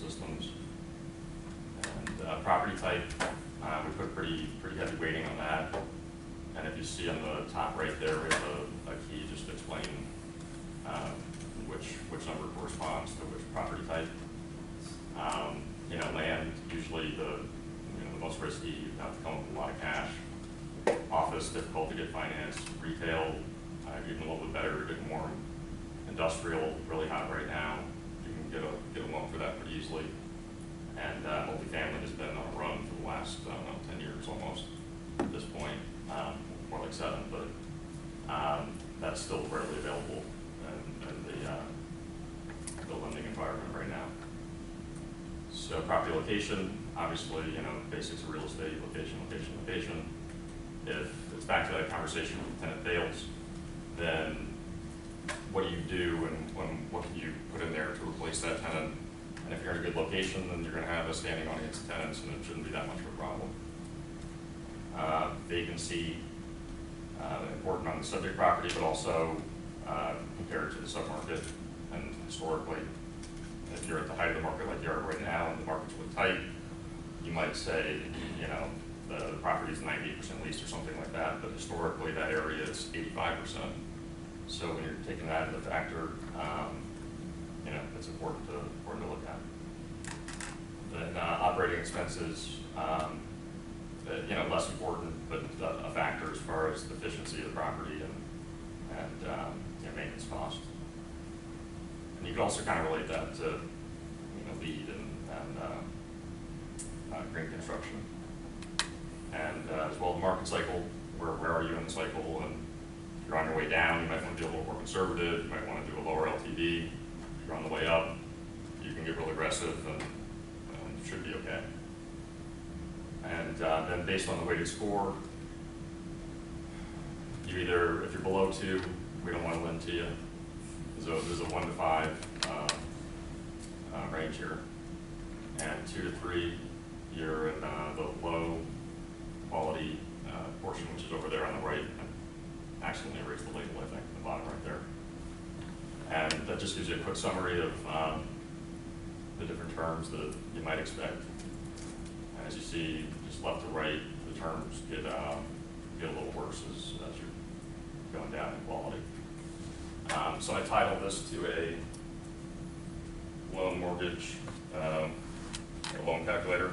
systems. And property type, we put pretty heavy weighting on that. And if you see on the top right there, we have a key just to explain which number corresponds to which property type. Land, usually the most risky, you have to come up with a lot of cash. Office, difficult to get financed. Retail, even a little bit better, getting warm. Industrial, really hot right now. You can get a loan for that pretty easily. And multifamily has been on a run for the last, 10 years almost at this point. More like 7, but that's still rarely available in the lending environment right now. So property location, obviously, basics of real estate, location. If it's back to that conversation when the tenant fails, then what do you do and what can you put in there to replace that tenant? And if you're in a good location, then you're going to have a standing audience of tenants, and it shouldn't be that much of a problem. Vacancy, important on the subject property, but also compared to the submarket and historically. If you're at the height of the market like you are right now and the market's really tight, you might say, the property is 98% leased or something like that, but historically that area is 85%. So when you're taking that into factor, it's important to look at. Then operating expenses, less important, but a factor as far as the efficiency of the property and maintenance cost. And you can also kind of relate that to LEED and green construction. And as well, the market cycle, where are you in the cycle? And if you're on your way down, you might want to be a little more conservative. You might want to do a lower LTV. If you're on the way up, you can get real aggressive and it should be okay. And then based on the weighted score, you either, if you're below 2, we don't want to lend to you. There's a 1 to 5 range here. And 2 to 3, you're in the low quality portion, which is over there on the right. I accidentally erased the label, I think, at the bottom right there. And that just gives you a quick summary of the different terms that you might expect. And as you see, just left to right, the terms get a little worse as you're going down in quality. So I titled this to a loan mortgage loan calculator.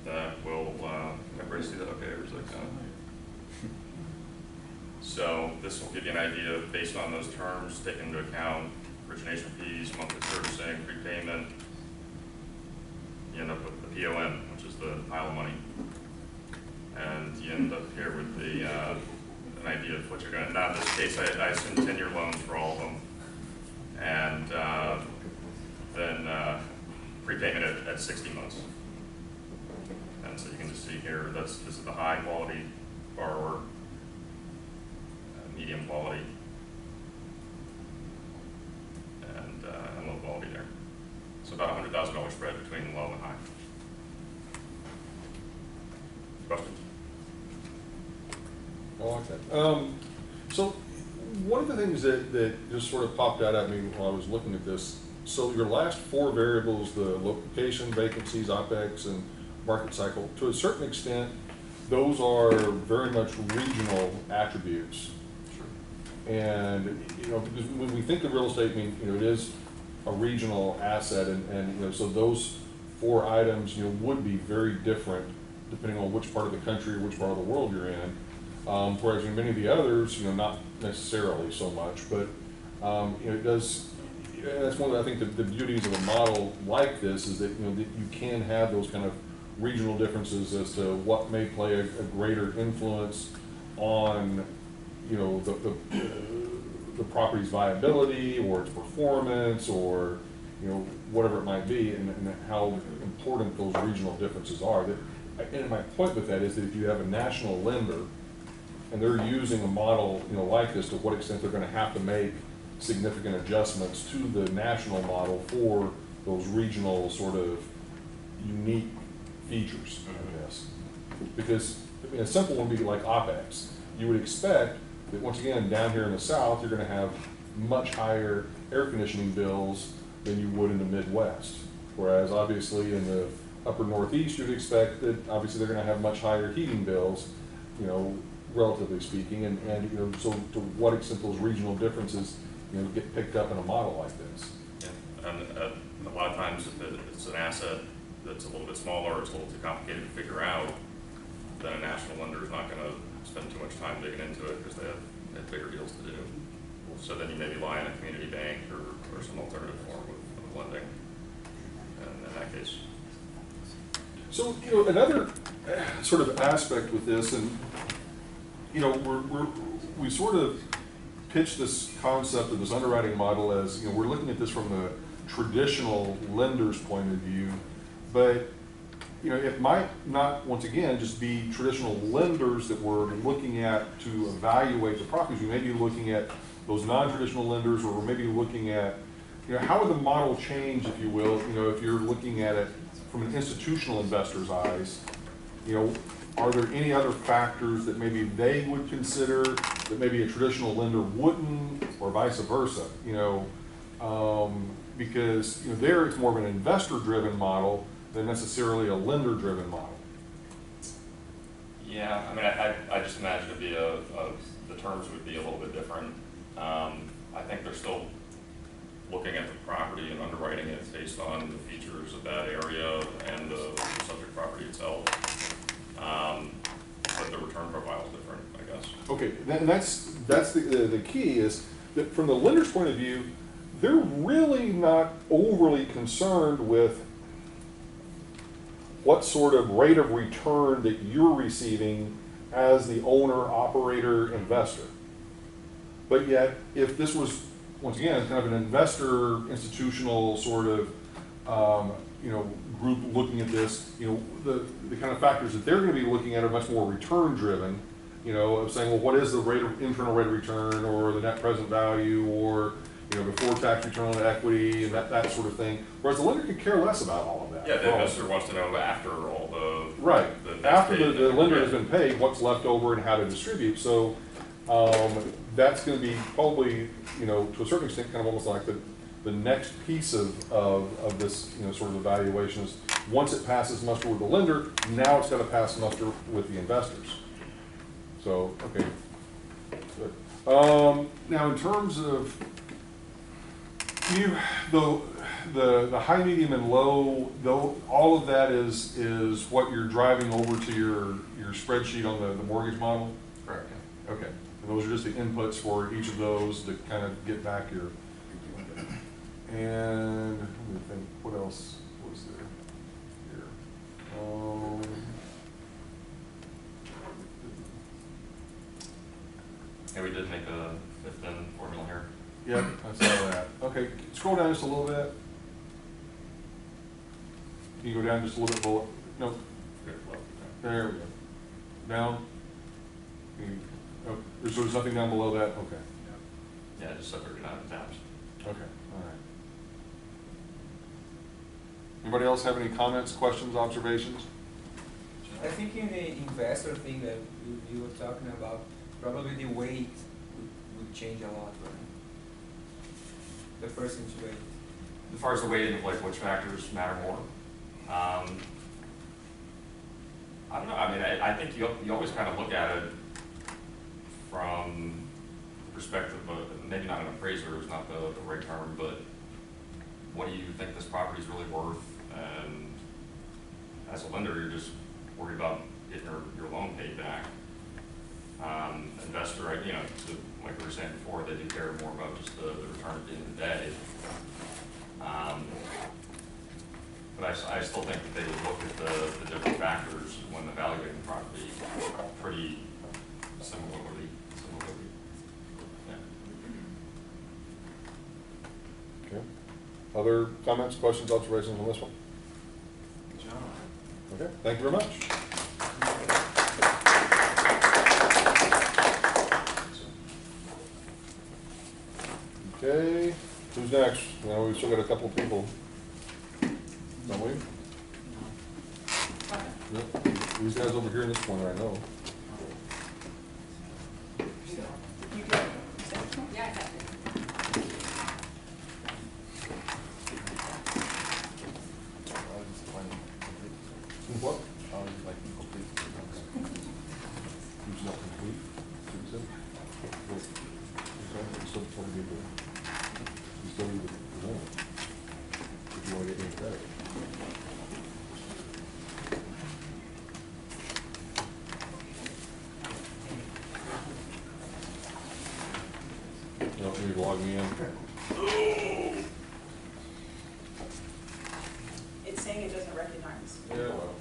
That will, everybody see that? Okay, everybody's like, So this will give you an idea based on those terms, taking into account origination fees, monthly servicing, prepayment. You end up with the POM, which is the pile of money. And you end up here with the an idea of what you're going to. Now in this case, I assume 10-year loans for all of them. And then prepayment at 60 months. And so you can just see here, this is the high quality borrower, medium quality, and low quality there. So about $100,000 spread between low and high. Questions? I like that. So one of the things that just sort of popped out at me while I was looking at this, so your last 4 variables, the location, vacancies, OPEX, and market cycle, to a certain extent, those are very much regional attributes. Sure. And, because when we think of real estate, it is a regional asset, and so those 4 items, would be very different depending on which part of the country or which part of the world you're in. Whereas in many of the others, not necessarily so much, but it does. That's one of, I think, the beauties of a model like this is that that you can have those kind of regional differences as to what may play a greater influence on the property's viability or its performance or whatever it might be, and how important those regional differences are. And my point with that is that if you have a national lender and they're using a model like this, to what extent they're going to have to make significant adjustments to the national model for those regional sort of unique features, I guess. Because a simple one would be like OPEX. You would expect that once again, down here in the South, you're going to have much higher air conditioning bills than you would in the Midwest. Whereas obviously in the upper Northeast, you'd expect that obviously they're going to have much higher heating bills, you know, relatively speaking, and you know, so to what extent those regional differences, you know, get picked up in a model like this. Yeah, and a lot of times if it's an asset that's a little bit smaller, it's a little too complicated to figure out, then a national lender is not going to spend too much time digging into it because they have bigger deals to do. So then you may rely on a community bank or some alternative form of lending in that case. So, you know, another sort of aspect with this, and, you know, we sort of pitch this concept of this underwriting model as, you know, we're looking at this from the traditional lender's point of view, but, you know, it might not, once again, just be traditional lenders that we're looking at to evaluate the properties. We may be looking at those non-traditional lenders, or we're maybe looking at, you know, how would the model change, if you will, you know, if you're looking at it from an institutional investor's eyes, you know, are there any other factors that maybe they would consider that maybe a traditional lender wouldn't, or vice versa, you know, because, you know, there it's more of an investor-driven model than necessarily a lender-driven model. Yeah, I mean, I just imagine it'd be the terms would be a little bit different. I think they're still looking at the property and underwriting it based on the features of that area and the subject property itself. But the return profile is different, I guess. Okay, and that's the key is that from the lender's point of view, they're really not overly concerned with what sort of rate of return that you're receiving as the owner, operator, investor. But yet, if this was, once again, kind of an investor, institutional sort of, you know, group looking at this, you know, the kind of factors that they're going to be looking at are much more return-driven, you know, of saying, well, what is the internal rate of return, or the net present value, or, you know, before tax return on equity, and that sort of thing. Whereas the lender could care less about all of that. Yeah, the investor wants to know after all the... Right. After the lender has been paid, what's left over and how to distribute. So that's going to be probably, you know, to a certain extent, kind of almost like the next piece of this, you know, sort of evaluation is once it passes muster with the lender, now it's got to pass muster with the investors. So, okay. Good. Now, in terms of the high, medium, and low, though, all of that is what you're driving over to your spreadsheet on the mortgage model? Correct. Okay. And those are just the inputs for each of those to kind of get back your... And let me think, what else was there here? Yeah, we did make a fifth-in formula here. Yep, I saw that. Okay, scroll down just a little bit. Can you go down just a little bit below? No. There we go. Down. Oh, there's nothing down below that? Okay. Yeah, just separated out in tabs. Okay, all right. Anybody else have any comments, questions, observations? I think in the investor thing that you were talking about, probably the weight would change a lot, right? The person's weight. As far as the weighting of like which factors matter more, I don't know. I mean, I think you always kind of look at it from the perspective of maybe not an appraiser is not the right term, but what do you think this property is really worth? And as a lender, you're just worried about getting your loan paid back. Investor, you know, like we were saying before, they do care more about just the return at the end of the day. But I still think that they would look at the different factors when evaluating the property pretty similarly. Yeah. Okay. Other comments, questions, observations on this one? Good job. Okay, thank you very much. Okay, who's next? Now we've still got a couple people. Don't we? Yep. These guys over here in this corner, I know. when we get any credit. You know, can you log me in? It's saying it doesn't recognize. Yeah, well.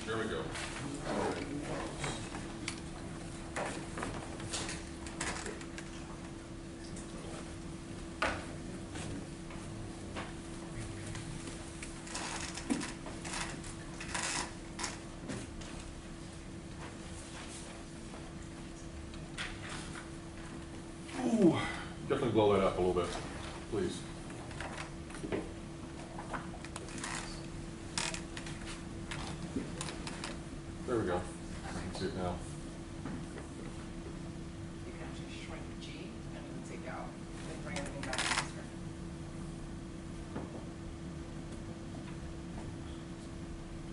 There we go. Ooh, definitely blow that up a little bit, please. There we go. I can see it now. You can actually shrink G and then take out and bring everything back to the screen.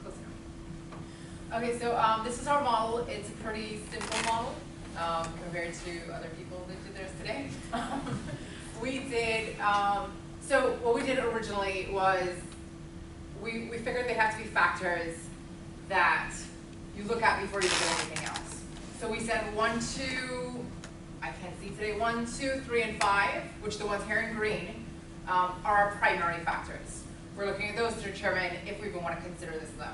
Close enough. Okay, so this is our model. It's a pretty simple model compared to other people that did theirs today. We did, so what we did originally was we figured they have to be factors that you look at before you look at anything else. So we said 1, 2, I can't see today, 1, 2, 3, and 5, which the ones here in green are our primary factors. We're looking at those to determine if we even want to consider this loan.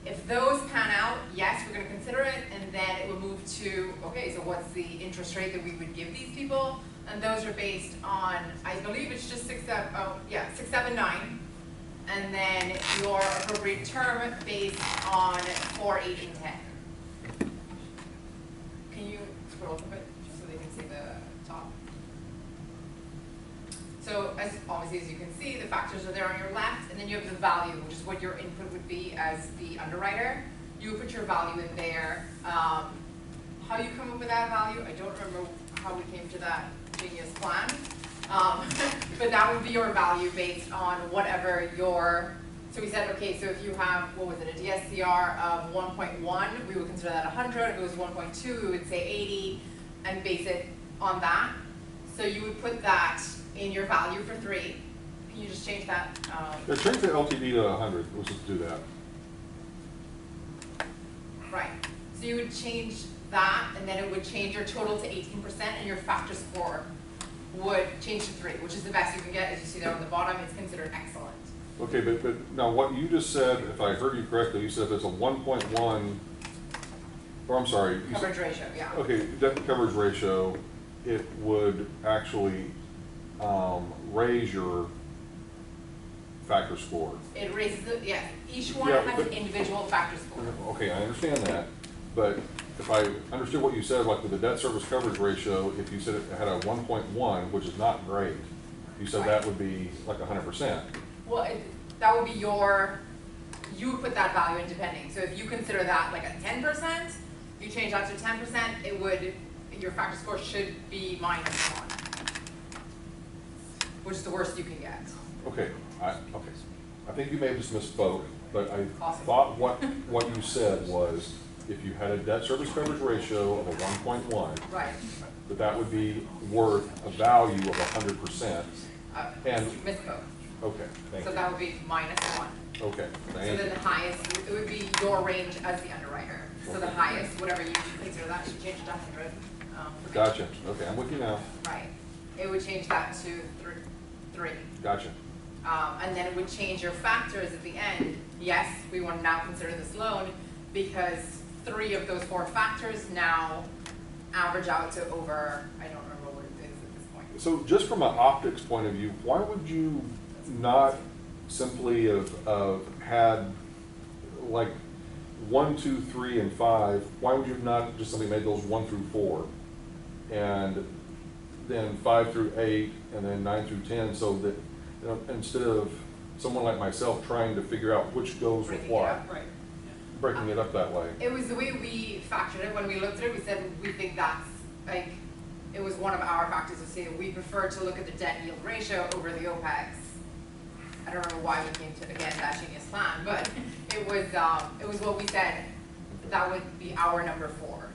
If those pan out, yes, we're going to consider it, and then it will move to, okay, so what's the interest rate that we would give these people? And those are based on, I believe it's just 6, 7, 9. And then your appropriate term based on 4, 8, and 10. Can you scroll up a bit just so they can see the top? So as obviously as you can see, the factors are there on your left, and then you have the value, which is what your input would be as the underwriter. You would put your value in there. How you come up with that value, I don't remember how we came to that genius plan. But that would be your value based on whatever your, so we said, okay, so if you have, what was it, a DSCR of 1.1, we would consider that 100. If it was 1.2, we would say 80 and base it on that. So you would put that in your value for 3. Can you just change that? Yeah, change the LTV to 100. Let's just do that. Right. So you would change that, and then it would change your total to 18%, and your factor score would change to 3, which is the best you can get. As you see there on the bottom, it's considered excellent. Okay, but now what you just said, if I heard you correctly, you said if it's a 1.1, or I'm sorry. You Coverage said, ratio, yeah. okay, debt coverage ratio, it would actually raise your factor score. It raises the, yeah, each one Yeah, has but- an individual factor score. Okay, I understand that, but if I understood what you said, like with the debt service coverage ratio, if you said it had a 1.1, which is not great, you said that would be like 100%. Well, that would be your, you would put that value in depending. So if you consider that like a 10%, you change that to 10%, it would, your factor score should be -1, which is the worst you can get. Okay, I think you may have just misspoke, but I Awesome. thought what you said was if you had a debt service coverage ratio of a 1.1, Right. that would be worth a value of 100%. And Misspoke. okay, thank So you. that would be -1. Okay, So thank then you. the highest, it would be your range as the underwriter. So the Okay. highest, whatever you consider that, should change it to 100. Gotcha. Okay, I'm with you now. Right. It would change that to 3. Gotcha. And then it would change your factors at the end. Yes, we want to now consider this loan because 3 of those 4 factors now average out to over, I don't remember what it is at this point. So just from an optics point of view, why would you not simply have had like 1, 2, 3, and 5? Why would you have not just simply made those 1 through 4, and then 5 through 8, and then 9 through 10, so that instead of someone like myself trying to figure out which goes with Breaking it what, up. Right. breaking it up that way. It was the way we factored it. When we looked at it, we said we think that's like, it was one of our factors to say we prefer to look at the debt yield ratio over the OPEX. I don't remember why we came to, again, that genius plan, but it was what we said, that would be our number 4.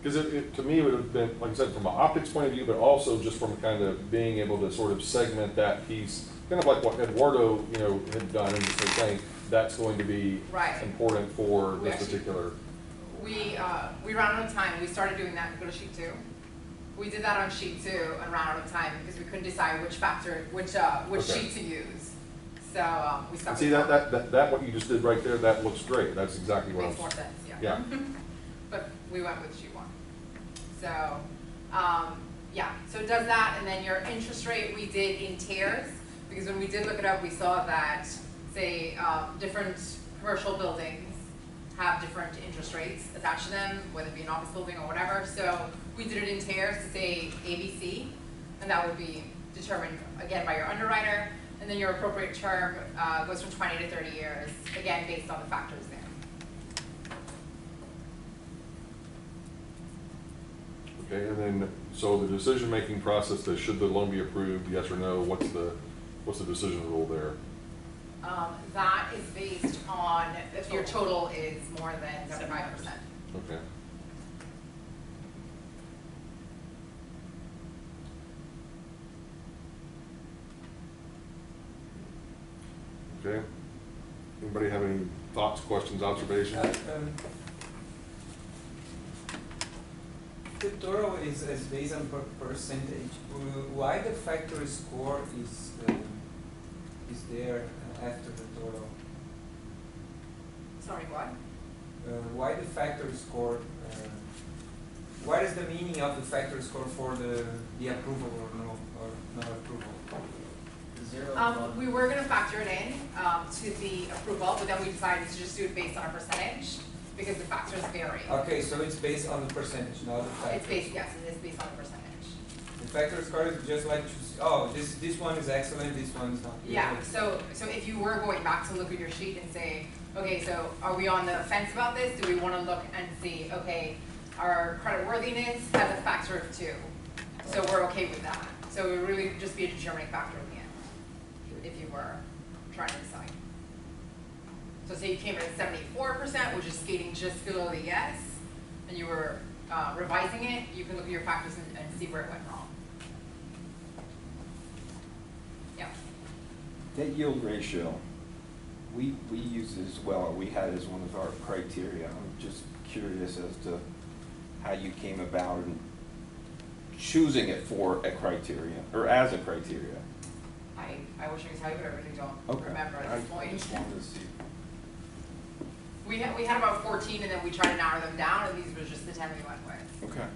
Because to me, it would have been, like I said, from an optics point of view, but also just from kind of being able to sort of segment that piece, kind of like what Eduardo, you know, had done, and just saying that's going to be Right. important for We this actually- particular. We ran out of time. We started doing that. Go to sheet 2. We did that on sheet 2 and ran out of time because we couldn't decide which factor, which Okay. sheet to use. So we stopped. See, that what you just did right there, that looks great. That's exactly what I Makes more was. sense, yeah. Yeah. But we went with sheet 1. So, yeah, so it does that, and then your interest rate we did in tiers, because when we did look it up, we saw that, say, different commercial buildings have different interest rates attached to them, whether it be an office building or whatever. So we did it in tiers to say ABC, and that would be determined, again, by your underwriter. And then your appropriate term goes from 20 to 30 years, again, based on the factors there. Okay, and then, so the decision-making process, should the loan be approved, yes or no, what's the decision rule there? That is based on if your total is more than 75%. Okay. Okay. Anybody have any thoughts, questions, observations? The total is based on percentage. Why the factor score is there after the total? Sorry, what? Why the factor score? What is the meaning of the factor score for the approval or not approval? We were going to factor it in to the approval, but then we decided to just do it based on a percentage because the factors vary. Okay, so it's based on the percentage, not the factor. It's based, yes, it is based on the percentage. The factor score is just like, this one is excellent, this one is not good. Yeah, so if you were going back to look at your sheet and say, okay, so are we on the fence about this? Do we want to look and see, okay, our creditworthiness has a factor of 2, so we're okay with that. So it would really just be a determining factor in the end, if you were trying to decide. So say you came in at 74%, which is skating just below the yes, and you were revising it, you can look at your factors and see where it went wrong. Yeah. That yield ratio, we use it as well, or we had it as one of our criteria. I'm just curious as to how you came about in choosing it for a criteria, or as a criteria. I wish I could tell you, but I really don't Okay. remember at this point. I just wanted to see. We had about 14, and then we tried to narrow them down, and these were just the 10 we went with. Okay.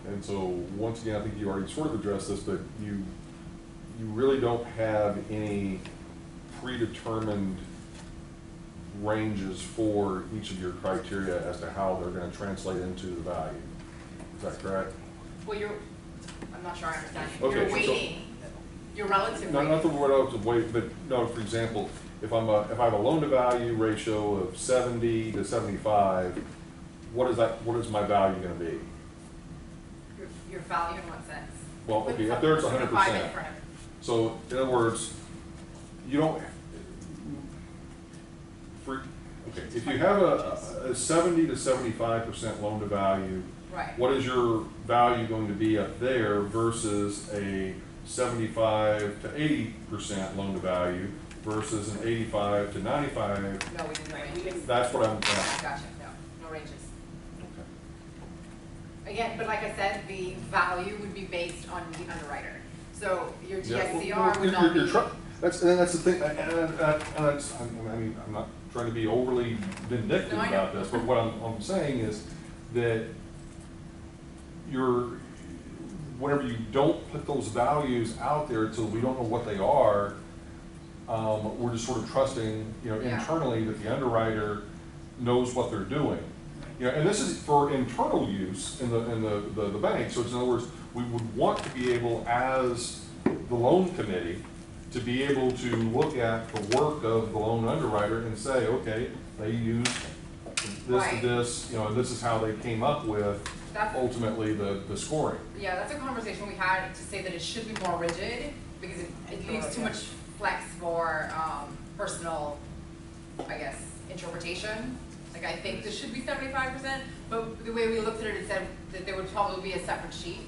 And so, once again, I think you already sort of addressed this, but you really don't have any predetermined ranges for each of your criteria as to how they're going to translate into the value. Is that correct? Well, I'm not sure I understand. Okay, You're so- weighting, your relative Not weighting. the relative weight, but no, for example, if I have a loan to value ratio of 70 to 75, what is my value going to be? Your value in what sense? Well, okay, up there it's 100%. Different. So, in other words, you don't, if you have a 70 to 75% loan to value, Right. what is your value going to be up there versus a 75 to 80% loan to value versus an 85 to 95? No, we didn't do ranges. That's what I'm, Gotcha, no ranges. Again, but like I said, the value would be based on the underwriter. So your DSCR would not be. That's the thing, and that's, I mean, I'm not trying to be overly vindictive No, I know. about this, but what I'm saying is that whenever you don't put those values out there until we don't know what they are, we're just sort of trusting, Yeah. internally that the underwriter knows what they're doing. And this is for internal use in the bank. So it's, in other words, we would want to be able, as the loan committee, to be able to look at the work of the loan underwriter and say, okay, they used this Right. to this, and this is how they came up with That's- ultimately the scoring. Yeah, that's a conversation we had to say that it should be more rigid because it leaves too much flex for personal, I guess, interpretation. Like, I think this should be 75%, but the way we looked at it, it said that there would probably be a separate sheet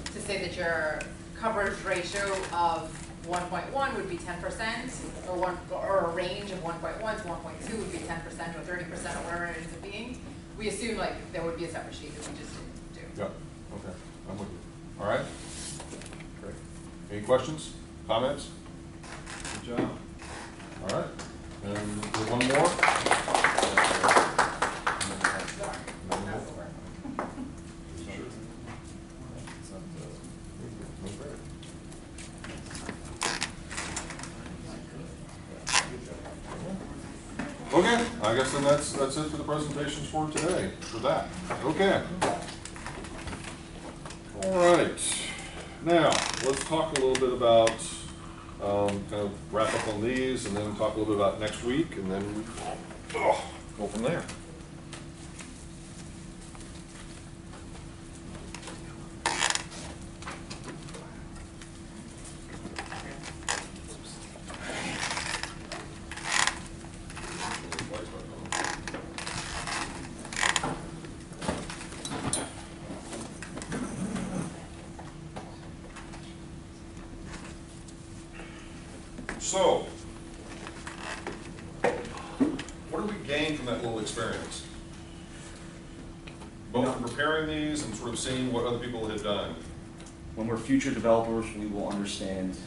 to say that your coverage ratio of 1.1 would be 10%, or a range of 1.1 to 1.2 would be 10% or 30% or whatever it ends up being. We assumed like there would be a separate sheet that we just didn't do. Yeah, okay, I'm with you. All right? Great. Any questions, comments? Good job. All right, and do one more? Okay, I guess then that's it for the presentations for today, for that. Okay. All right. Now, let's talk a little bit about, kind of wrap up on these and then talk a little bit about next week and then go from there. So, what do we gain from that little experience? Both from preparing these and sort of seeing what other people have done. When we're future developers, we will understand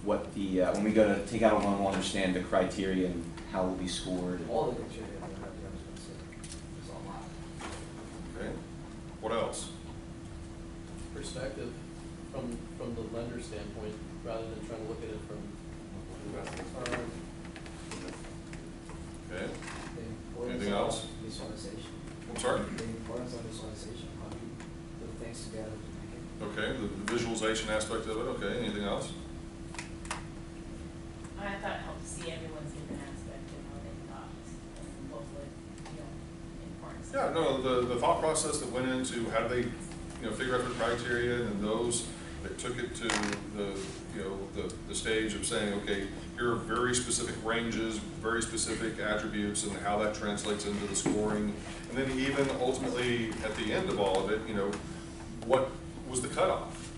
what the, when we go to take out a loan, we'll understand the criteria and how we'll be scored. All the criteria that I have to understand. There's a lot. Okay. What else? Perspective from the lender standpoint, rather than trying to look at it from the firm. Okay. The importance Anything of else? Visualization. I'm sorry? The importance of visualization, how do you put things together to make it. Okay, the visualization aspect of it. Okay, anything else? I thought it helped to see everyone's different aspect and how they thought and what would, important. Yeah, no, the thought process that went into how do they, figure out their criteria, and those that took it to the stage of saying, okay, here are very specific ranges, very specific attributes, and how that translates into the scoring. And then even ultimately at the end of all of it, what was the cutoff,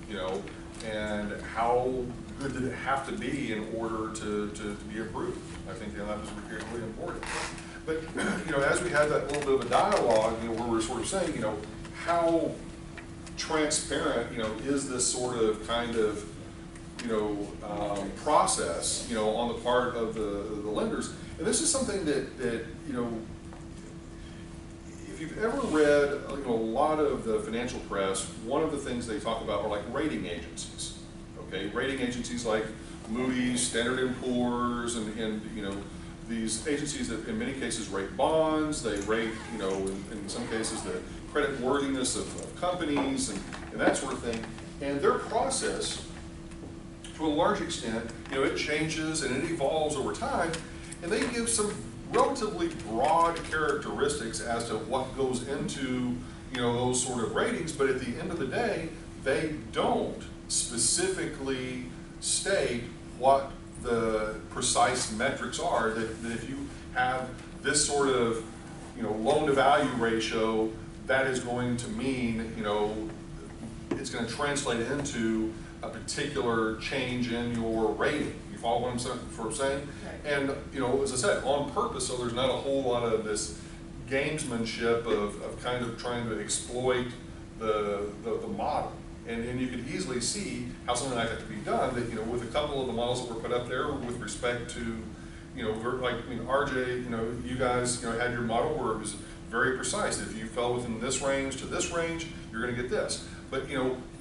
and how good did it have to be in order to be approved? I think that was really important. But as we had that little bit of a dialogue, where we're sort of saying, how transparent, is this sort of kind of, process, on the part of the lenders. And this is something that if you've ever read, a lot of the financial press, one of the things they talk about are like rating agencies. Okay, rating agencies like Moody's, Standard & Poor's, and these agencies that in many cases rate bonds, they rate, in some cases the credit worthiness of companies and that sort of thing. And their process, to a large extent, it changes and it evolves over time, and they give some relatively broad characteristics as to what goes into, those sort of ratings, but at the end of the day, they don't specifically state what the precise metrics are that if you have this sort of, loan to value ratio, that is going to mean, it's going to translate into a particular change in your rating. You follow what I'm saying? Right. And, as I said, on purpose, so there's not a whole lot of this gamesmanship of kind of trying to exploit the model. And you could easily see how something like that could be done, that, with a couple of the models that were put up there with respect to, RJ, you guys, had your model where it was very precise. If you fell within this range to this range, you're going to get this. But,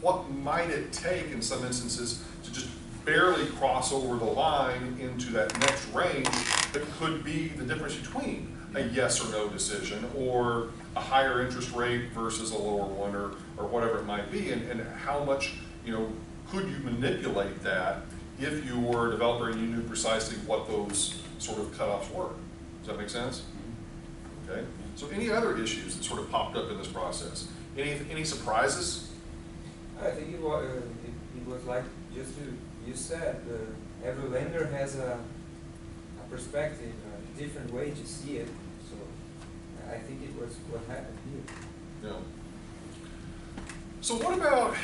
what might it take in some instances to just barely cross over the line into that next range that could be the difference between a yes or no decision, or a higher interest rate versus a lower one, or whatever it might be, and how much, could you manipulate that if you were a developer and you knew precisely what those sort of cutoffs were. Does that make sense? Okay. So any other issues that sort of popped up in this process? Any surprises? I think it was like you said, every lender has a perspective, different way to see it, so I think it was what happened here. Yeah. So what about,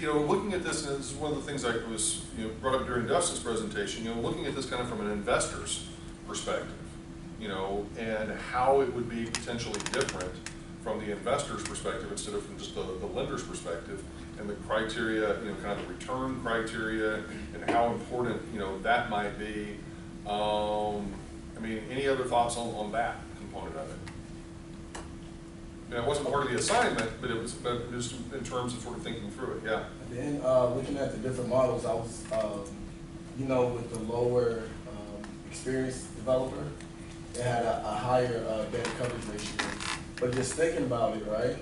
looking at this, and this is one of the things I was, brought up during Dustin's presentation, looking at this kind of from an investor's perspective, and how it would be potentially different from the investor's perspective instead of from just the lender's perspective, and the criteria, kind of the return criteria, and how important, that might be. Any other thoughts on that component of it? It wasn't part of the assignment, but it was just in terms of sort of thinking through it, yeah. And then looking at the different models, I was, with the lower experienced developer, it had a higher debt coverage ratio. But just thinking about it, right?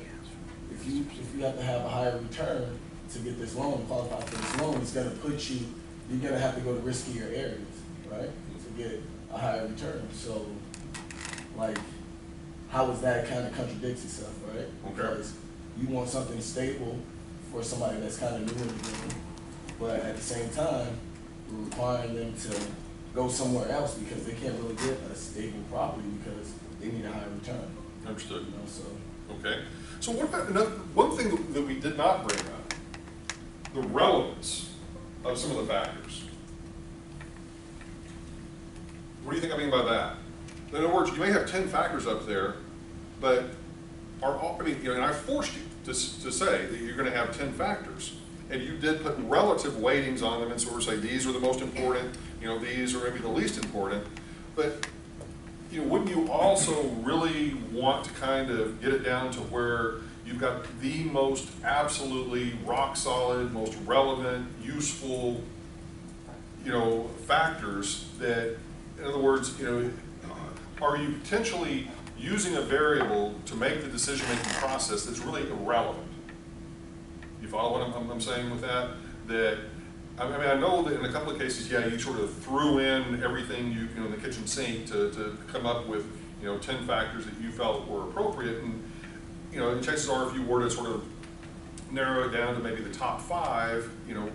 If you have to have a higher return to get this loan, qualify for this loan, it's going to put you, you're going to have to go to riskier areas, right? To get a higher return. So, like, how is that kind of contradicts itself, right? Okay. Because you want something stable for somebody that's kind of new in the game, but at the same time, we're requiring them to go somewhere else because they can't really get a stable property because they need a higher return. Understood. So. Okay. So what about one thing that we did not bring up? The relevance of some of the factors. What do you think I mean by that? In other words, you may have 10 factors up there, but and I forced you to say that you're going to have 10 factors, and you did put relative weightings on them and sort of say these are the most important, these are maybe the least important, but wouldn't you also really want to kind of get it down to where you've got the most absolutely rock solid, most relevant, useful, factors that, in other words, are you potentially using a variable to make the decision-making process that's really irrelevant? You follow what I'm saying with that? That, I know that in a couple of cases, yeah, you sort of threw in everything in the kitchen sink to come up with, 10 factors that you felt were appropriate, and, chances are if you were to sort of narrow it down to maybe the top 5,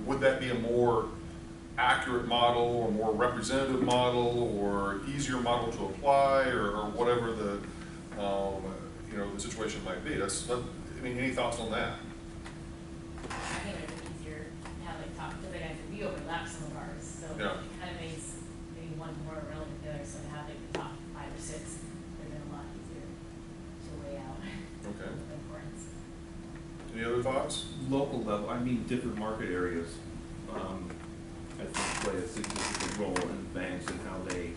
would that be a more accurate model or more representative model or easier model to apply or whatever the the situation might be? Any thoughts on that? I think it would be easier to have like top, because like I said, we overlap some of ours, so Yeah. it kind of makes maybe one more relevant than the other, so to have like the top 5 or 6, they're a lot easier to weigh out Okay. the importance. Any other thoughts? Local level, different market areas, I think play a significant role in banks and how they,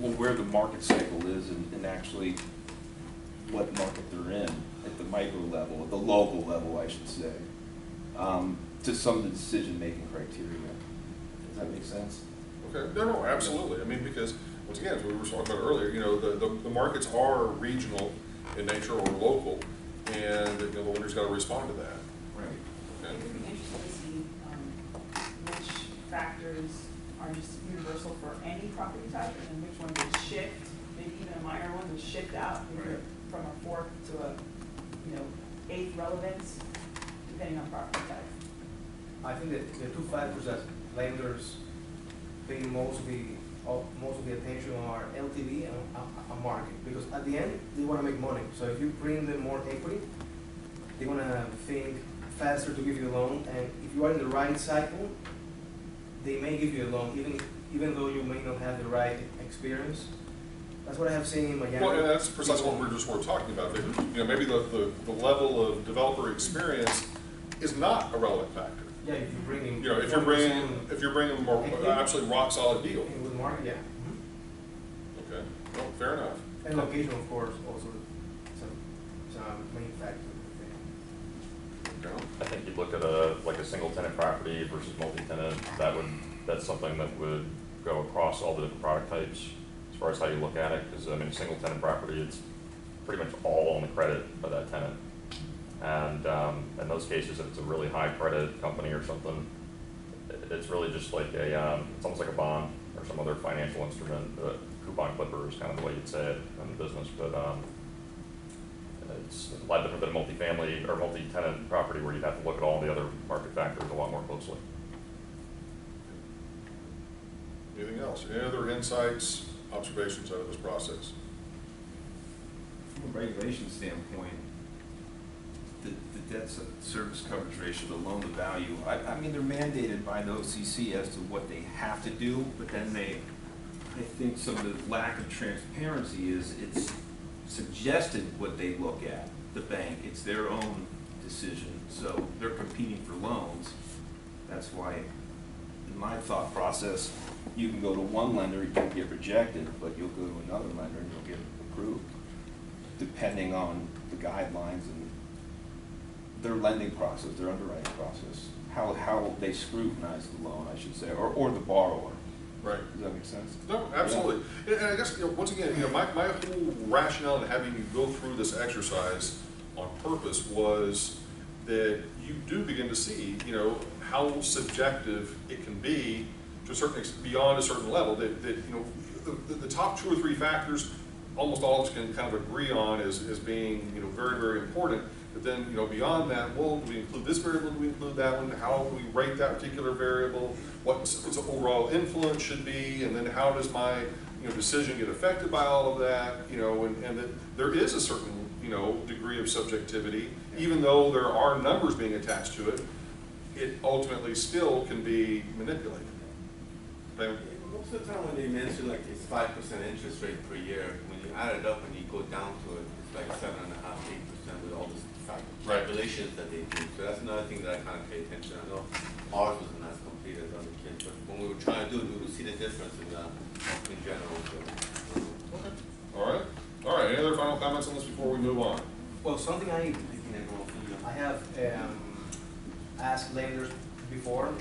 Where the market cycle is and actually what market they're in at the micro level, at the local level, I should say, to some of the decision-making criteria. Does that make sense? Okay, no, absolutely. Because once again, as we were talking about earlier, the markets are regional in nature or local, and the lender's got to respond to that. Right. Okay. It would be interesting to see which factors are just universal for any property type, and then which ones would shift, maybe even a minor one would shift out Right. from a 4th to a 8th relevance, depending on property type. I think that the 2 factors that lenders pay most of the attention are LTV and a market, because at the end they want to make money. So if you bring them more equity, they want to think faster to give you a loan, and if you are in the right cycle, they may give you a loan even though you may not have the right experience. That's what I have seen in Miami. Well, and that's precisely what we're talking about. That, maybe the level of developer experience is not a relevant factor. Yeah, if you bring in. If you're bringing a more absolutely rock solid deal. With market, yeah. Mm-hmm. Okay. Well, fair enough. And location, of course, also some main factor. Okay. I think you'd look at a single tenant property versus multi-tenant. That's something that would go across all the different product types as far as how you look at it. Because single tenant property, it's pretty much all on the credit of that tenant. And in those cases, if it's a really high credit company or something, it's really just like it's almost like a bond or some other financial instrument. Coupon clipper is kind of the way you'd say it in the business, but it's a lot different than a multifamily or multi-tenant property where you'd have to look at all the other market factors a lot more closely. Anything else? Any other insights observations out of this process? From a regulation standpoint, the debt service coverage ratio, the loan to value, I mean, they're mandated by the OCC as to what they have to do, but then I think some of the lack of transparency is it's suggested what they look at, the bank, it's their own decision, so they're competing for loans. That's why, in my thought process, You can go to one lender, you'll get rejected, but you'll go to another lender and you'll get approved, depending on the guidelines and their lending process, their underwriting process, how they scrutinize the loan, I should say, or the borrower. Right. Does that make sense? No, absolutely. And I guess, once again, my whole rationale in having you go through this exercise on purpose was that you do begin to see, how subjective it can be to a certain beyond a certain level. That the top 2 or 3 factors, almost all of us can kind of agree on as being, very, very important. But then, beyond that, well, do we include this variable? Do we include that one? How do we rate that particular variable? What's the overall influence should be? And then how does my, decision get affected by all of that? And that there is a certain, degree of subjectivity, even though there are numbers being attached to it, it ultimately still can be manipulated. Most of the time when they mention like it's 5% interest rate per year, when you add it up and you go down to it, it's like 7.5%, 8% with all this calculations that they do. So that's another thing that I kind of pay attention. I know ours wasn't as complete as other kids, but when we were trying to do it, we would see the difference in general. So, Okay. All right. Any other final comments on this before we move on? Well, something I have asked lenders before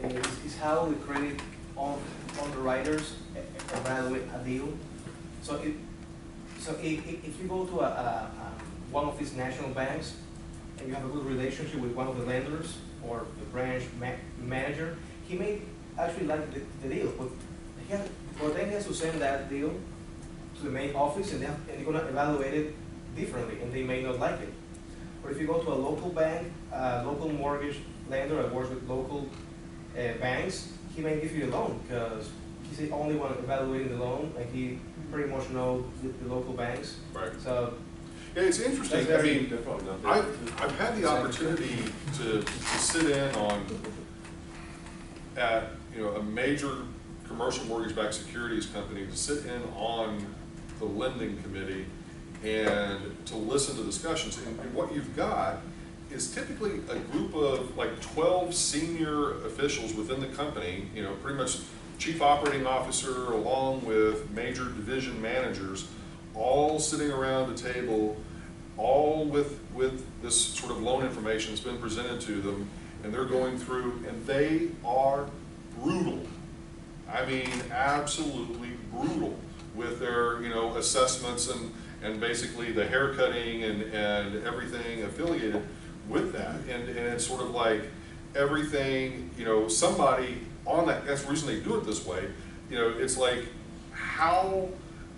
is how the credit underwriters evaluate a deal. So if you go to one of these national banks and you have a good relationship with one of the lenders or the branch manager, he may actually like the deal, but then he has to send that deal to the main office, and they're going to evaluate it differently, and they may not like it. Or if you go to a local bank, local mortgage lender that works with local banks, he may give you a loan because he's the only one evaluating the loan, and he pretty much knows the local banks. Right. So yeah, it's interesting. I mean, I've had the opportunity to sit in at a major commercial mortgage-backed securities company, to sit in on the lending committee and to listen to discussions. And what you've got is typically a group of like 12 senior officials within the company, pretty much chief operating officer along with major division managers, all sitting around the table, all with this sort of loan information that's been presented to them, and they're going through, and they are brutal. I mean, absolutely brutal with their, assessments and basically the haircutting and everything affiliated with that. And it's sort of like everything, somebody on that, that's the reason they do it this way, it's like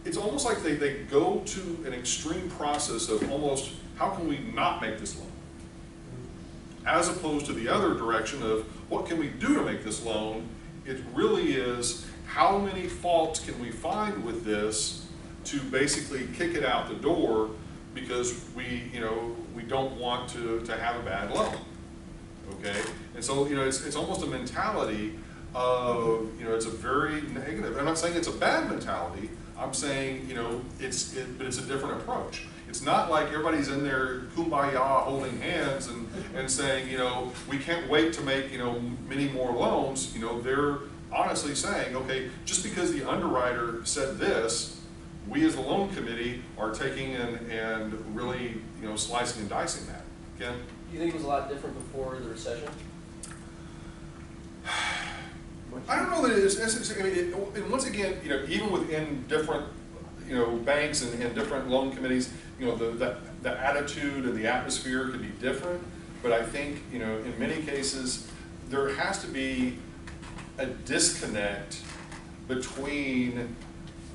it's almost like they go to an extreme process of almost, how can we not make this loan? As opposed to the other direction of, what can we do to make this loan? It really is, how many faults can we find with this to basically kick it out the door because we don't want to have a bad loan, okay? And so, it's almost a mentality of, it's a very negative. I'm not saying it's a bad mentality. I'm saying, but it's a different approach. It's not like everybody's in there kumbaya holding hands and saying, we can't wait to make, many more loans. They're honestly saying, okay, just because the underwriter said this, we as the loan committee are taking and really, slicing and dicing that. Ken? Do you think it was a lot different before the recession? I don't know that it is. I mean, and once again, even within different, banks and different loan committees, the attitude and the atmosphere can be different. But I think, in many cases, there has to be a disconnect between,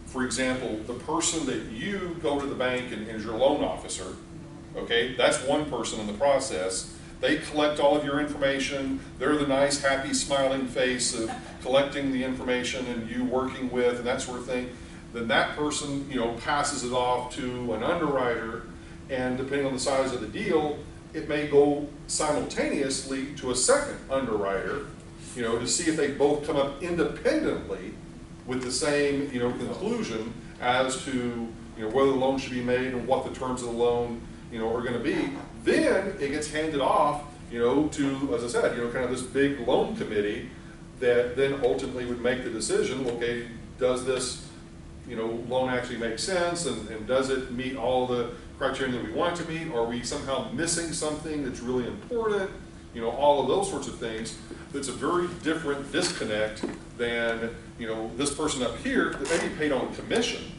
for example, the person that you go to the bank and is your loan officer, okay? That's one person in the process. they collect all of your information, they're the nice, happy, smiling face of collecting the information and you working with and that sort of thing, then that person, you know, passes it off to an underwriter, and depending on the size of the deal, it may go simultaneously to a second underwriter, you know, to see if they both come up independently with the same, you know, conclusion as to, you know, whether the loan should be made and what the terms of the loan, you know, are going to be. Then it gets handed off, you know, to, as I said, you know, kind of this big loan committee that then ultimately would make the decision, okay, does this, you know, loan actually make sense, and does it meet all the criteria that we want it to meet? Are we somehow missing something that's really important? You know, all of those sorts of things. It's a very different disconnect than, you know, this person up here that may be paid on commission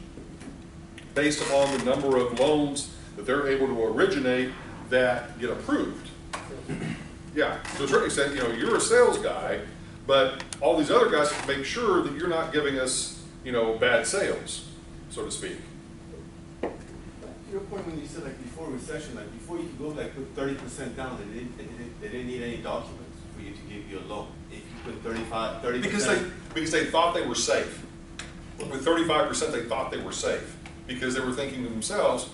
based upon the number of loans that they're able to originate that get approved. Yeah, to a certain extent, you know, you're a sales guy, but all these other guys have to make sure that you're not giving us, you know, bad sales, so to speak. Your point when you said like before recession, like before you could go like put 30% down, they didn't need any documents for you to give you a loan. If you put 30%. Because they thought they were safe. With 35%, they thought they were safe because they were thinking to themselves,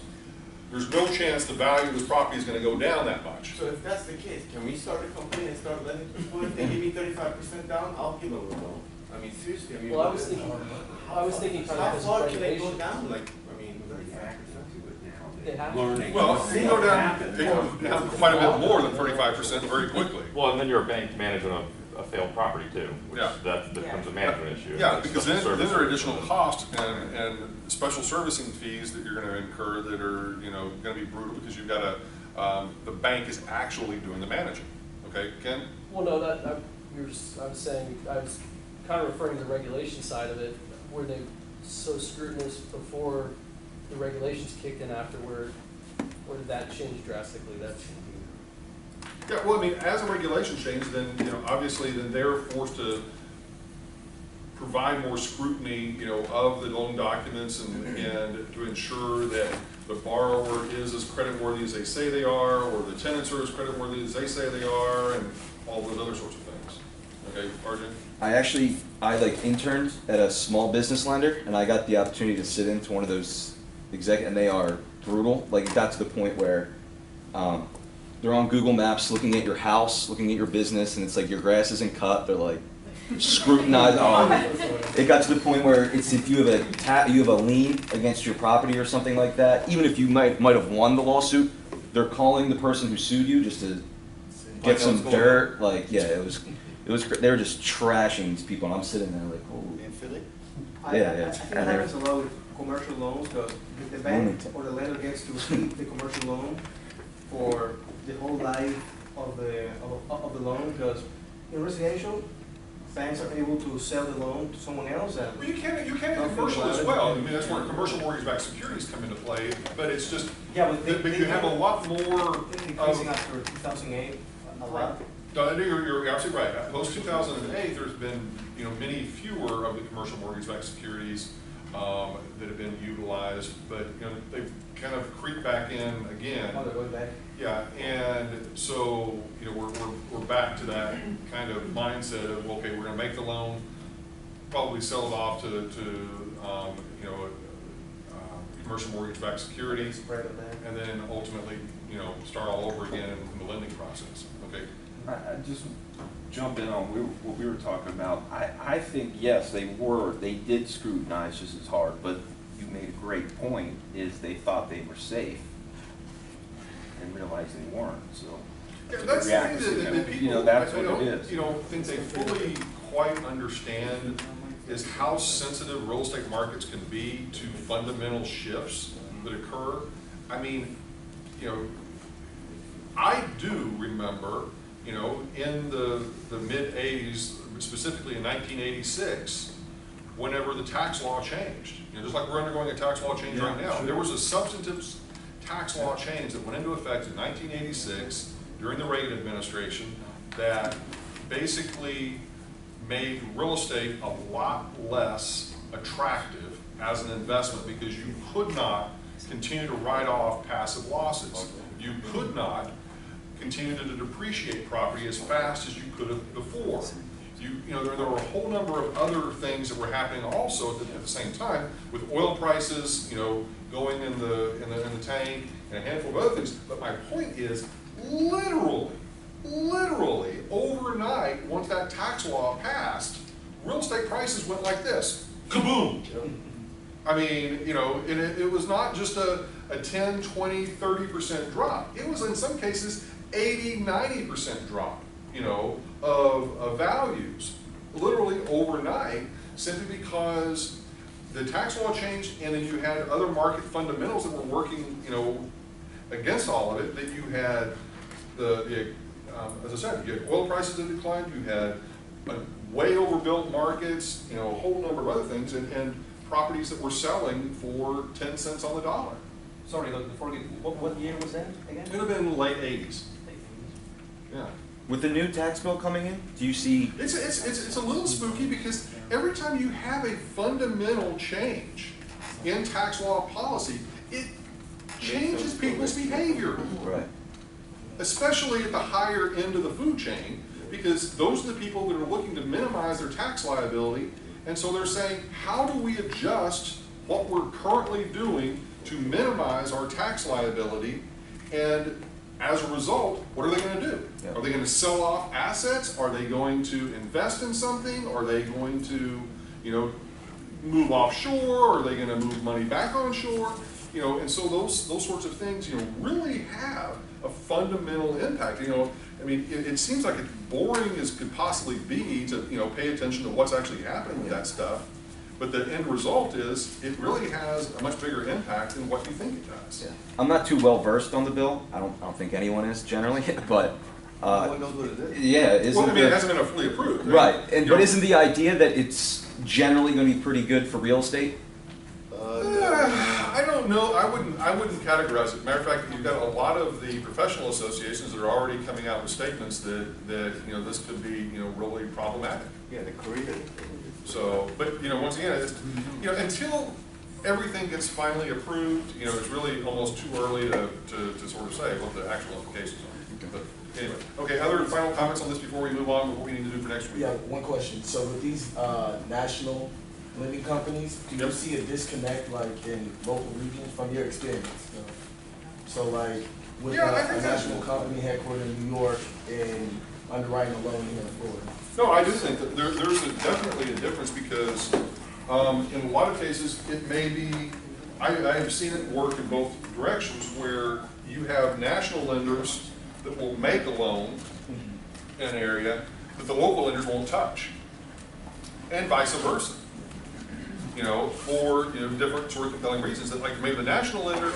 there's no chance the value of this property is going to go down that much. So if that's the case, can we start a company and start letting people, if they give me 35% down, I'll give them a loan. I mean, seriously, I mean. Well, I was thinking kind How of far can they go down? Like, I mean, 35%. They have Well, you go down quite a bit more than 35% very quickly. Well, and then you're a bank managing a failed property too, which Yeah. that becomes a management issue. Yeah, It's because special then there are service additional or- costs and special servicing fees that you're going to incur that are, you know, going to be brutal because you've got to, the bank is actually doing the managing. Okay, Ken? Well, no, I was saying, I was kind of referring to the regulation side of it, where they so scrutinous before the regulations kicked in after, where did that change drastically? Yeah, well, I mean, as the regulations change, then, you know, obviously, then they're forced to provide more scrutiny, you know, of the loan documents and to ensure that the borrower is as creditworthy as they say they are, or the tenants are as creditworthy as they say they are, and all those other sorts of things. Okay, RJ? I like interned at a small business lender, and I got the opportunity to sit into one of those and they are brutal. Like, it got to the point where they're on Google Maps looking at your house, looking at your business, and it's like your grass isn't cut. They're like scrutinizing. It got to the point where it's if you have a lien against your property or something like that. Even if you might have won the lawsuit, they're calling the person who sued you just to get some dirt. Like, yeah, it was. They were just trashing these people, and I'm sitting there like, oh. In Philly? I think that happens a lot with commercial loans, because the bank or the lender gets to keep the commercial loan for the whole life of the loan, because in residential, banks are able to sell the loan to someone else. And well, you can in commercial as well. I mean, that's where commercial mortgage-backed securities come into play, but it's just, yeah, but you have a lot more increasing after 2008 a lot. You're absolutely right. Post 2008, there's been, you know, many fewer of the commercial mortgage-backed securities that have been utilized, but, you know, they've kind of creeped back in again. Oh, they're going back. Yeah, and so, you know, we're back to that kind of mindset of, okay, we're going to make the loan, probably sell it off to you know, commercial mortgage-backed securities, and then ultimately, you know, start all over again in the lending process. Okay. I just jump in on what we were talking about. I think, yes, they did scrutinize just as hard, but you made a great point, is they thought they were safe and realized they weren't, so. Yeah, that's the thing that people, you know, that's I what don't, it is. you know, think they fully quite understand is how sensitive real estate markets can be to fundamental shifts that occur. I mean, you know, I do remember, you know, in the mid-'80s, specifically in 1986, whenever the tax law changed. You know, just like we're undergoing a tax law change right now. Sure. There was a substantive tax law change that went into effect in 1986 during the Reagan administration that basically made real estate a lot less attractive as an investment because you could not continue to write off passive losses. You could not continue to depreciate property as fast as you could have before. You know, there were a whole number of other things that were happening also at the same time, with oil prices, you know, going in the tank, and a handful of other things. But my point is, literally overnight, once that tax law passed, real estate prices went like this, kaboom. I mean, you know, and it was not just a 10, 20, 30% drop. It was in some cases 80, 90% drop, you know, of values, literally overnight, simply because the tax law changed, and then you had other market fundamentals that were working, you know, against all of it. That you had as I said, you had oil prices that declined, you had way overbuilt markets, you know, a whole number of other things, and properties that were selling for 10 cents on the dollar. Sorry, before we, what year was that again? It would have been late 80s. Yeah. With the new tax bill coming in, do you see? It's a little spooky, because every time you have a fundamental change in tax law policy, it changes people's behavior. Right. Especially at the higher end of the food chain, because those are the people that are looking to minimize their tax liability, and so they're saying, how do we adjust what we're currently doing to minimize our tax liability? And as a result, what are they going to do? Yeah. Are they going to sell off assets? Are they going to invest in something? Are they going to, you know, move offshore? Are they going to move money back onshore? You know, and so those sorts of things, you know, really have a fundamental impact. You know, I mean, it seems like it's boring as could possibly be to, you know, pay attention to what's actually happening with that stuff. But the end result is it really has a much bigger impact than what you think it does. Yeah. I'm not too well versed on the bill. I don't think anyone is generally, but No one knows what it is. yeah, isn't Well, I mean, it hasn't been fully approved. right? And You but know, isn't the idea that it's generally going to be pretty good for real estate? I don't know. I wouldn't categorize it. Matter of fact, you've got a lot of the professional associations that are already coming out with statements that you know, this could be, you know, really problematic. Yeah, the Korea. So, but you know, once again, it's, you know, until everything gets finally approved, you know, it's really almost too early to sort of say what the actual implications are. But anyway, okay. Other final comments on this before we move on with what we need to do for next week? Yeah, one question. So with these national lending companies, do you see a disconnect like in local regions from your experience? So like with a national company headquartered in New York and underwriting a loan here in Florida? No, I do think that there's definitely a difference, because in a lot of cases it may be, I have seen it work in both directions, where you have national lenders that will make a loan in an area that the local lenders won't touch, and vice versa. You know, for, you know, different sort of compelling reasons, that like maybe the national lender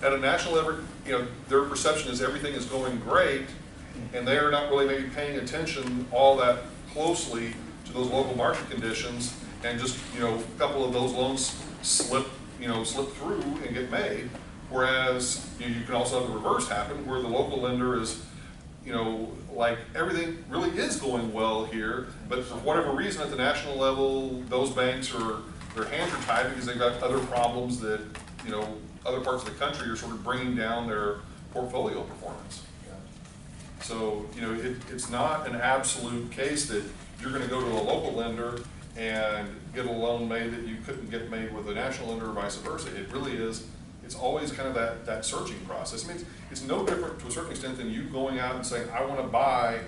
at a national level, you know, their perception is everything is going great, and they are not really maybe paying attention all that closely to those local market conditions, and just, you know, a couple of those loans slip through and get made. Whereas you can also have the reverse happen, where the local lender is, you know, like everything really is going well here, but for whatever reason at the national level, those banks their hands are tied because they've got other problems that, you know, other parts of the country are sort of bringing down their portfolio performance. So, you know, it's not an absolute case that you're going to go to a local lender and get a loan made that you couldn't get made with a national lender, or vice versa. It really is, it's always kind of that searching process. I mean, it's no different to a certain extent than you going out and saying, I want to buy,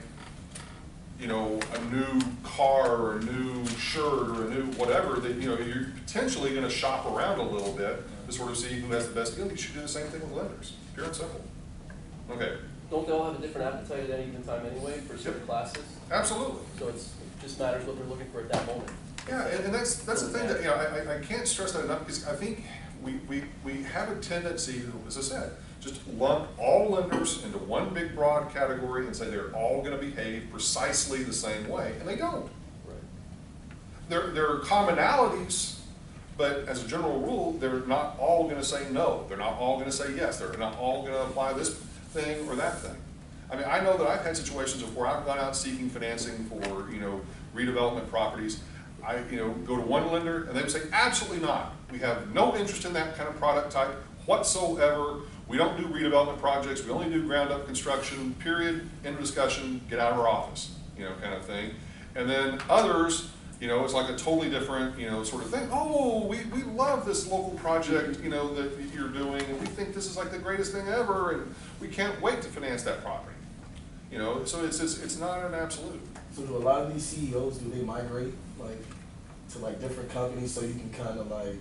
you know, a new car or a new shirt or a new whatever, that, you know, you're potentially going to shop around a little bit to sort of see who has the best deal. You should do the same thing with lenders, pure and simple. Okay. Don't they all have a different appetite at any given time anyway for certain classes? Absolutely. So it just matters what they're looking for at that moment. Yeah, and that's the thing that, you know, I can't stress that enough, because I think we have a tendency to, as I said, just lump all lenders into one big broad category and say they're all going to behave precisely the same way, and they don't. Right. There are commonalities, but as a general rule, they're not all going to say no. They're not all going to say yes. They're not all going to apply this thing or that thing. I mean, I know that I've had situations where I've gone out seeking financing for, you know, redevelopment properties. I, you know, go to one lender and they would say, absolutely not. We have no interest in that kind of product type whatsoever. we don't do redevelopment projects, we only do ground up construction, period, end of discussion, get out of our office, you know, kind of thing. And then others, you know, it's like a totally different, you know, sort of thing. Oh, we love this local project, you know, that you're doing, and we think this is like the greatest thing ever, and we can't wait to finance that property. You know, so it's not an absolute. So do a lot of these CEOs, do they migrate like to like different companies so you can kind of like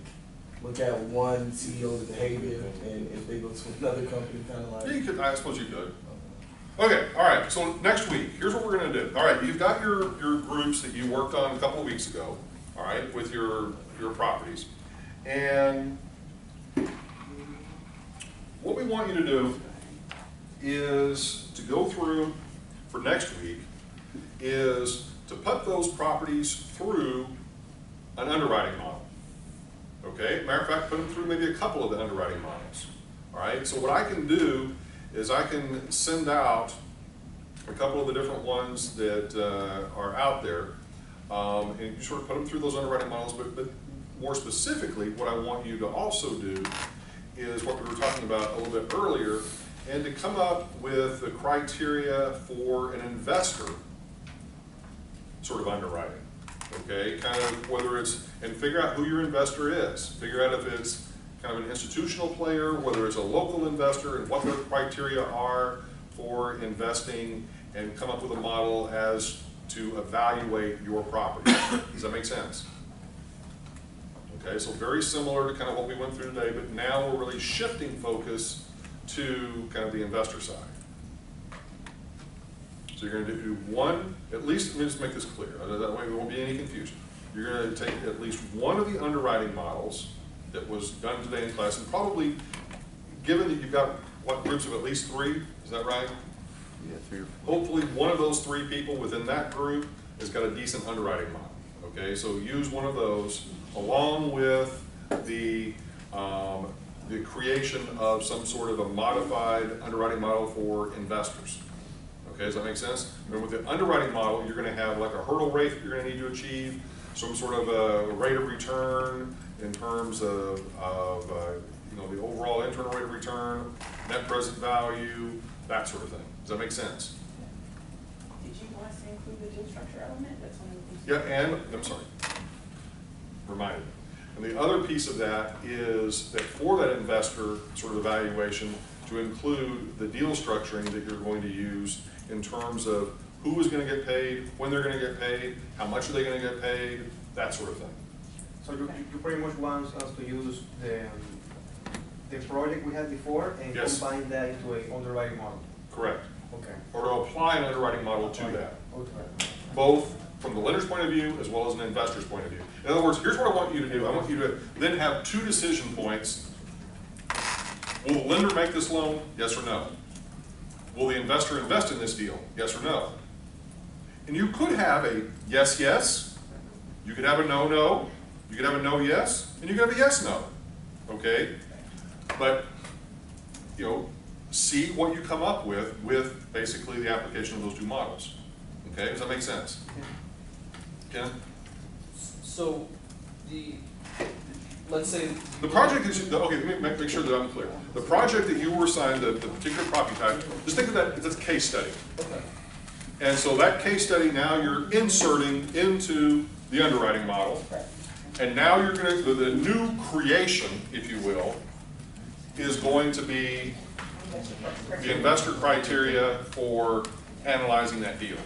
look at one CEO's behavior, and if they go to another company, kind of like? Yeah, you could, I suppose you could. Okay, all right, so next week, here's what we're gonna do. All right, you've got your groups that you worked on a couple of weeks ago, all right, with your properties. And what we want you to do is to go through, for next week, is to put those properties through an underwriting model. Okay, matter of fact, put them through maybe a couple of the underwriting models. All right, so what I can do is I can send out a couple of the different ones that are out there, and you sort of put them through those underwriting models, but more specifically, what I want you to also do is what we were talking about a little bit earlier, and to come up with the criteria for an investor sort of underwriting. Okay, kind of whether it's, and figure out who your investor is. Figure out if it's kind of an institutional player, whether it's a local investor, and what the criteria are for investing, and come up with a model as to evaluate your property. Does that make sense? Okay, so very similar to kind of what we went through today, but now we're really shifting focus to kind of the investor side. So you're going to do one, at least, let me just make this clear, that way there won't be any confusion. You're going to take at least one of the underwriting models that was done today in class, and probably, given that you've got, what, groups of at least 3, is that right? Yeah, 3 or 4. Hopefully one of those 3 people within that group has got a decent underwriting model. Okay, so use one of those along with the creation of some sort of a modified underwriting model for investors. Okay, does that make sense? And with the underwriting model, you're going to have like a hurdle rate that you're going to need to achieve, some sort of a rate of return in terms of you know, the overall internal rate of return, net present value, that sort of thing. Does that make sense? Did you want us to include the deal structure element? That's one of the things. Yeah, and, I'm sorry, reminded me. And the other piece of that is that for that investor sort of evaluation, to include the deal structuring that you're going to use in terms of who is going to get paid, when they're going to get paid, how much are they going to get paid, that sort of thing. So you pretty much want us to use the project we had before and Yes. combine that into an underwriting model? Correct. Okay. Or to apply an underwriting model to that, Okay. both from the lender's point of view as well as an investor's point of view. In other words, here's what I want you to do. I want you to then have 2 decision points. Will the lender make this loan? Yes or no? Will the investor invest in this deal? Yes or no? And you could have a yes, yes. You could have a no, no. You could have a no, yes. And you could have a yes, no. Okay? But, you know, see what you come up with basically the application of those 2 models. Okay? Does that make sense? Ken? So let's say. The project is, okay, let me make sure that I'm clear. The project that you were assigned, the particular property type, just think of that as a case study. Okay. And so that case study now you're inserting into the underwriting model. And now you're going to, the new creation, if you will, is going to be the investor criteria for analyzing that deal.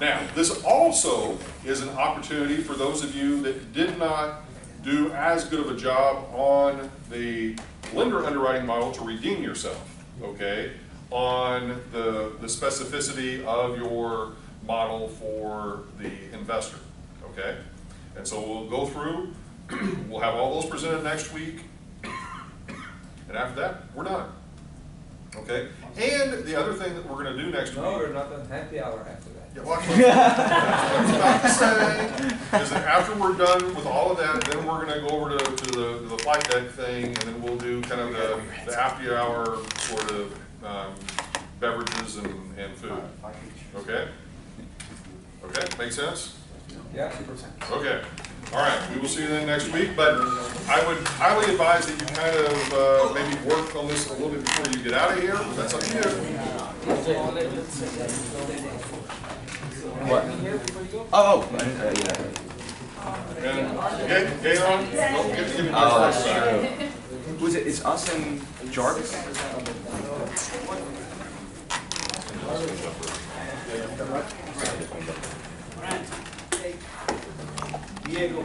Now, this also is an opportunity for those of you that did not do as good of a job on the lender underwriting model to redeem yourself, okay, on the specificity of your model for the investor, okay? And so we'll go through, we'll have all those presented next week, and after that, we're done, okay? And the other thing that we're gonna do next week. No, we're not on happy hour after that. Yeah, well, what I was about to say is that after we're done with all of that, then we're going to go over to the flight deck thing, and then we'll do kind of the happy hour sort of beverages and food. Okay? Okay, make sense? Yeah. Okay. All right, we will see you then next week, but I would highly advise that you kind of maybe work on this a little bit before you get out of here, but that's up to you. What? Oh, yeah. And Gaylon, don't forget to give me my Oh, phone that's back. true. Who's it? It's us and Jarvis? Diego.